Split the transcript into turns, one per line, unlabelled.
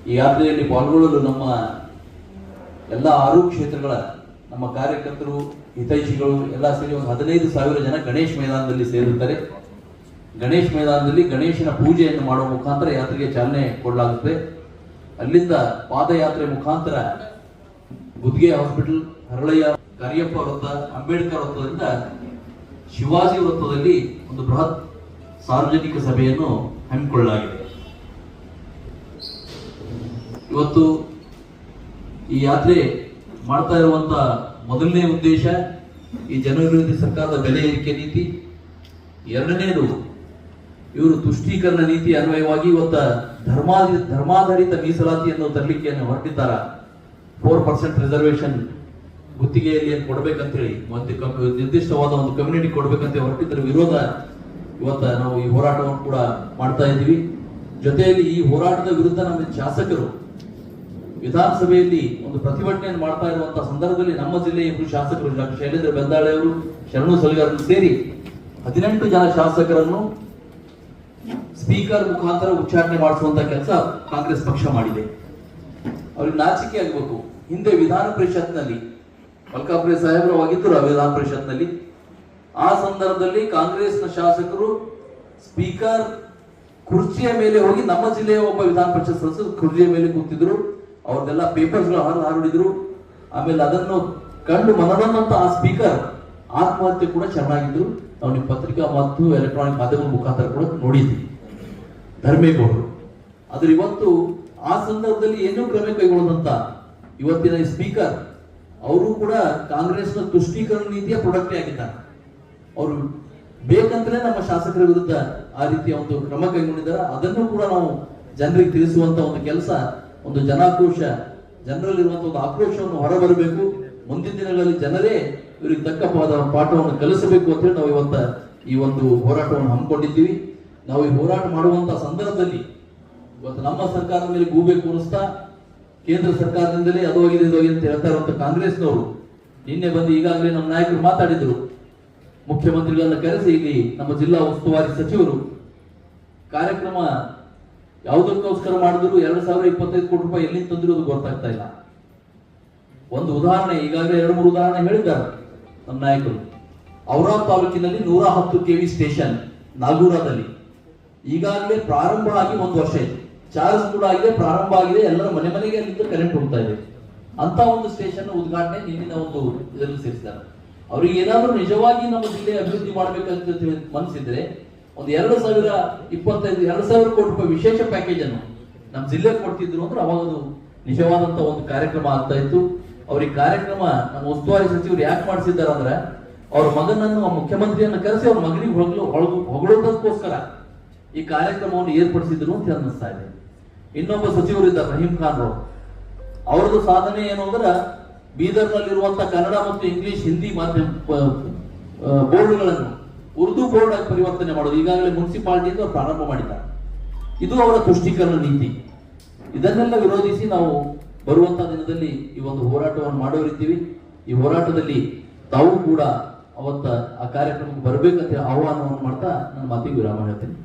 ಈ ಯಾತ್ರೆಯಲ್ಲಿ ಪಾಲ್ಗೊಳ್ಳಲು ನಮ್ಮ ಎಲ್ಲ 6 ಕ್ಷೇತ್ರಗಳ ನಮ್ಮ ಕಾರ್ಯಕರ್ತರು ಹಿತೈಷಿಗಳು ಎಲ್ಲ ಸೇರಿ ಒಂದು 15,000 ಜನ ಗಣೇಶ್ ಮೈದಾನದಲ್ಲಿ ಸೇರುತ್ತಾರೆ. ಗಣೇಶ್ ಮೈದಾನದಲ್ಲಿ ಗಣೇಶನ ಪೂಜೆಯನ್ನು ಮಾಡುವ ಮುಖಾಂತರ ಯಾತ್ರೆಗೆ ಚಾಲನೆ ಕೊಡಲಾಗುತ್ತದೆ. ಅಲ್ಲಿಂದ ಪಾದಯಾತ್ರೆ ಮುಖಾಂತರ ಗುದ್ಗೆ ಹಾಸ್ಪಿಟಲ್, ಹರಳಯ್ಯ, ಕರಿಯಪ್ಪ ವೃತ್ತ, ಅಂಬೇಡ್ಕರ್ ವೃತ್ತದಿಂದ ಶಿವಾಜಿ ವೃತ್ತದಲ್ಲಿ ಒಂದು ಬೃಹತ್ ಸಾರ್ವಜನಿಕ ಸಭೆಯನ್ನು ಹಮ್ಮಿಕೊಳ್ಳಲಾಗಿದೆ. ಇವತ್ತು ಈ ಯಾತ್ರೆ ಮಾಡ್ತಾ ಇರುವಂತ ಮೊದಲನೇ ಉದ್ದೇಶ ಈ ಜನವಿರೋಧಿ ಸರ್ಕಾರದ ಬೆಲೆ ಏರಿಕೆ ನೀತಿ. ಎರಡನೇದು, ಇವರು ತುಷ್ಟೀಕರಣ ನೀತಿ ಅನ್ವಯವಾಗಿ ಇವತ್ತ ಧರ್ಮಾಧಾರಿತ ಮೀಸಲಾತಿಯನ್ನು ತರಲಿಕ್ಕೆ ಹೊರಟಿದ್ದಾರ. 4% ರಿಸರ್ವೇಶನ್ ಗುತ್ತಿಗೆಯಲ್ಲಿ ಕೊಡ್ಬೇಕಂತ ಹೇಳಿ ನಿರ್ದಿಷ್ಟವಾದ ಒಂದು ಕಮ್ಯುನಿಟಿ ಕೊಡ್ಬೇಕಂತ ಹೊರಟಿದ್ದರ ವಿರೋಧ ಇವತ್ತ ನಾವು ಈ ಹೋರಾಟವನ್ನು ಕೂಡ ಮಾಡ್ತಾ ಇದ್ದೀವಿ. ಜೊತೆಯಲ್ಲಿ ಈ ಹೋರಾಟದ ವಿರುದ್ಧ ನಮ್ಮ ಶಾಸಕರು ವಿಧಾನಸಭೆಯಲ್ಲಿ ಒಂದು ಪ್ರತಿಭಟನೆಯನ್ನು ಮಾಡ್ತಾ ಇರುವಂತಹ ಸಂದರ್ಭದಲ್ಲಿ ನಮ್ಮ ಜಿಲ್ಲೆಯ ಇಬ್ಬರು ಶಾಸಕರು ಡಾಕ್ಟರ್ ಶೈಲೇಂದ್ರ ಬೆಂದಾಳೆ ಅವರು, ಶರಣು ಸಲಗಾರರು ಸೇರಿ 18 ಜನ ಶಾಸಕರನ್ನು ಸ್ಪೀಕರ್ ಮುಖಾಂತರ ಉಚ್ಚಾಟನೆ ಮಾಡಿಸುವಂತ ಕೆಲಸ ಕಾಂಗ್ರೆಸ್ ಪಕ್ಷ ಮಾಡಿದೆ. ಅವ್ರಿಗೆ ನಾಚಿಕೆ ಆಗಬೇಕು. ಹಿಂದೆ ವಿಧಾನ ಪರಿಷತ್ನಲ್ಲಿ ಮಲ್ಕಾಪುರೆ ಸಾಹೇಬರು ಆಗಿದ್ದರು. ವಿಧಾನ ಪರಿಷತ್ನಲ್ಲಿ ಆ ಸಂದರ್ಭದಲ್ಲಿ ಕಾಂಗ್ರೆಸ್ನ ಶಾಸಕರು ಸ್ಪೀಕರ್ ಕುರ್ಚಿಯ ಮೇಲೆ ಹೋಗಿ ನಮ್ಮ ಜಿಲ್ಲೆಯ ಒಬ್ಬ ವಿಧಾನ ಪರಿಷತ್ ಸದಸ್ಯರು ಕುರ್ಚಿಯ ಮೇಲೆ ಕೂತಿದ್ರು. ಅವ್ರದೆಲ್ಲ ಪೇಪರ್ಸ್ಗಳು ಹಾರಿದ್ರು. ಆಮೇಲೆ ಅದನ್ನು ಕಂಡು ಮನನಂತ ಆ ಸ್ಪೀಕರ್ ಆತ್ಮಹತ್ಯೆ ಕೂಡ ಶರಣಾಗಿದ್ರು. ನಾವು ನಿಮ್ಮ ಪತ್ರಿಕಾ ಮತ್ತು ಎಲೆಕ್ಟ್ರಾನಿಕ್ ಮಾಧ್ಯಮದ ಮುಖಾಂತರ ಕೂಡ ನೋಡಿದ್ವಿ. ಧರ್ಮೇಗೌಡರು ಆದ್ರೆ ಇವತ್ತು ಆ ಸಂದರ್ಭದಲ್ಲಿ ಏನೂ ಕ್ರಮ ಕೈಗೊಳ್ಳದಂತ ಇವತ್ತಿನ ಸ್ಪೀಕರ್ ಅವರು ಕೂಡ ಕಾಂಗ್ರೆಸ್ನ ತುಷ್ಟೀಕರಣ ನೀತಿಯ ಪ್ರೊಡಕ್ಟ್ ಆಗಿದ್ದಾರೆ. ಅವರು ಬೇಕಂತಲೇ ನಮ್ಮ ಶಾಸಕರ ವಿರುದ್ಧ ಆ ರೀತಿಯ ಒಂದು ಕ್ರಮ ಕೈಗೊಂಡಿದ್ದಾರೆ. ಅದನ್ನು ಕೂಡ ನಾವು ಜನರಿಗೆ ತಿಳಿಸುವಂತ ಒಂದು ಕೆಲಸ, ಒಂದು ಜನಾಕ್ರೋಶ, ಜನರಲ್ಲಿರುವಂತಹ ಒಂದು ಆಕ್ರೋಶವನ್ನು ಹೊರಬರಬೇಕು. ಮುಂದಿನ ದಿನಗಳಲ್ಲಿ ಜನರೇ ಇವರಿಗೆ ತಕ್ಕ ಪಾಠವನ್ನು ಕಲಿಸಬೇಕು ಅಂತ ಹೇಳಿ ನಾವು ಈ ಒಂದು ಹೋರಾಟವನ್ನು ಹಮ್ಮಿಕೊಂಡಿದ್ದೀವಿ. ನಾವು ಈ ಹೋರಾಟ ಮಾಡುವಂತಹ ಸಂದರ್ಭದಲ್ಲಿ ಇವತ್ತು ನಮ್ಮ ಸರ್ಕಾರದ ಮೇಲೆ ಗೂಬೆ ಕೂರಿಸ್ತಾ ಕೇಂದ್ರ ಸರ್ಕಾರದಿಂದಲೇ ಅದೋಗಿದೆ ಅಂತ ಹೇಳ್ತಾ ಇರುವಂತ ಕಾಂಗ್ರೆಸ್ನವರು ನಿನ್ನೆ ಬಂದು ಈಗಾಗಲೇ ನಮ್ಮ ನಾಯಕರು ಮಾತಾಡಿದ್ರು. ಮುಖ್ಯಮಂತ್ರಿಗಳನ್ನ ಕರೆಸಿ ಇಲ್ಲಿ ನಮ್ಮ ಜಿಲ್ಲಾ ಉಸ್ತುವಾರಿ ಸಚಿವರು ಕಾರ್ಯಕ್ರಮ ಯಾವುದಕ್ಕೋಸ್ಕರ ಮಾಡಿದ್ರು, 2,025 ಕೋಟಿ ರೂಪಾಯಿ ಎಲ್ಲಿಂದ ತಂದ್ರು ಅದು ಗೊತ್ತಾಗ್ತಾ ಇಲ್ಲ. ಒಂದು ಉದಾಹರಣೆ ಈಗಾಗಲೇ 2-3 ಉದಾಹರಣೆ ಹೇಳಿದ್ದಾರೆ ನಮ್ಮ ನಾಯಕರು. ಔರಾದ್ ತಾಲೂಕಿನಲ್ಲಿ 110 KV ಸ್ಟೇಷನ್ ನಾಗೂರದಲ್ಲಿ ಈಗಾಗಲೇ ಪ್ರಾರಂಭ ಆಗಿ 1 ವರ್ಷ ಆಯ್ತು. ಚಾರ್ಜ್ ಕೂಡ ಆಗಿದೆ, ಪ್ರಾರಂಭ ಆಗಿದೆ, ಎಲ್ಲರ ಮನೆಗೆ ಅಲ್ಲಿಂದ ಕರೆಂಟ್ ಹೋಗ್ತಾ ಇದೆ. ಅಂತ ಒಂದು ಸ್ಟೇಷನ್ ಉದ್ಘಾಟನೆ ನಿನ್ನಿನ ಒಂದು ಇದರಲ್ಲಿ ಸೇರಿಸಿದ್ದಾರೆ. ಅವ್ರಿಗೆ ಏನಾದ್ರೂ ನಿಜವಾಗಿ ನಮ್ಮ ಜಿಲ್ಲೆ ಅಭಿವೃದ್ಧಿ ಮಾಡ್ಬೇಕಂತ ಮನಸ್ಸಿದ್ರೆ ಒಂದು 2,000 ಕೋಟಿ ರೂಪಾಯಿ ವಿಶೇಷ ಪ್ಯಾಕೇಜ್ ಅನ್ನು ನಮ್ಮ ಜಿಲ್ಲೆಗೆ ಕೊಡ್ತಿದ್ರು ಅಂದ್ರೆ ಅವಾಗ ಅದು ನಿಜವಾದಂತ ಒಂದು ಕಾರ್ಯಕ್ರಮ ಆಗ್ತಾ ಇತ್ತು. ಅವ್ರಿಗೆ ಕಾರ್ಯಕ್ರಮ ನಮ್ಮ ಉಸ್ತುವಾರಿ ಸಚಿವರು ಯಾಕೆ ಮಾಡಿಸಿದ್ದಾರೆ ಅಂದ್ರೆ ಅವ್ರ ಮಗನನ್ನು ಮುಖ್ಯಮಂತ್ರಿಯನ್ನು ಕರೆಸಿ ಅವ್ರ ಮಗನಿಗೆ ಹೊಗಳೋದಕ್ಕೋಸ್ಕರ ಈ ಕಾರ್ಯಕ್ರಮವನ್ನು ಏರ್ಪಡಿಸಿದ್ರು ಅಂತ ಅನ್ನಿಸ್ತಾ ಇದೆ. ಇನ್ನೊಬ್ಬ ಸಚಿವರು ಇದ್ದಾರೆ ರಹೀಂ ಖಾನ್ ಅವರು. ಅವರದ್ದು ಸಾಧನೆ ಏನು ಅಂದ್ರೆ ಬೀದರ್ನಲ್ಲಿರುವಂತಹ ಕನ್ನಡ ಮತ್ತು ಇಂಗ್ಲಿಷ್ ಹಿಂದಿ ಮಾಧ್ಯಮ ಬೋರ್ಡ್ಗಳನ್ನು ಉರ್ದು ಬೋರ್ಡ್ ಆಗಿ ಪರಿವರ್ತನೆ ಮಾಡೋದು ಈಗಾಗಲೇ ಮುನ್ಸಿಪಾಲಿಟಿಯಿಂದ ಪ್ರಾರಂಭ ಮಾಡಿದ್ದಾರೆ. ಇದು ಅವರ ತುಷ್ಟೀಕರಣ ನೀತಿ. ಇದನ್ನೆಲ್ಲ ವಿರೋಧಿಸಿ ನಾವು ಬರುವಂತಹ ದಿನದಲ್ಲಿ ಈ ಒಂದು ಹೋರಾಟವನ್ನು ಮಾಡೋರಿದ್ದೀವಿ. ಈ ಹೋರಾಟದಲ್ಲಿ ತಾವು ಕೂಡ ಅವತ್ತ ಆ ಕಾರ್ಯಕ್ರಮಕ್ಕೆ ಬರಬೇಕಂತ ಆಹ್ವಾನವನ್ನು ಮಾಡ್ತಾ ನನ್ನ ಮಾತಿಗೆ ವಿರಾಮ ಹೇಳ್ತೀನಿ.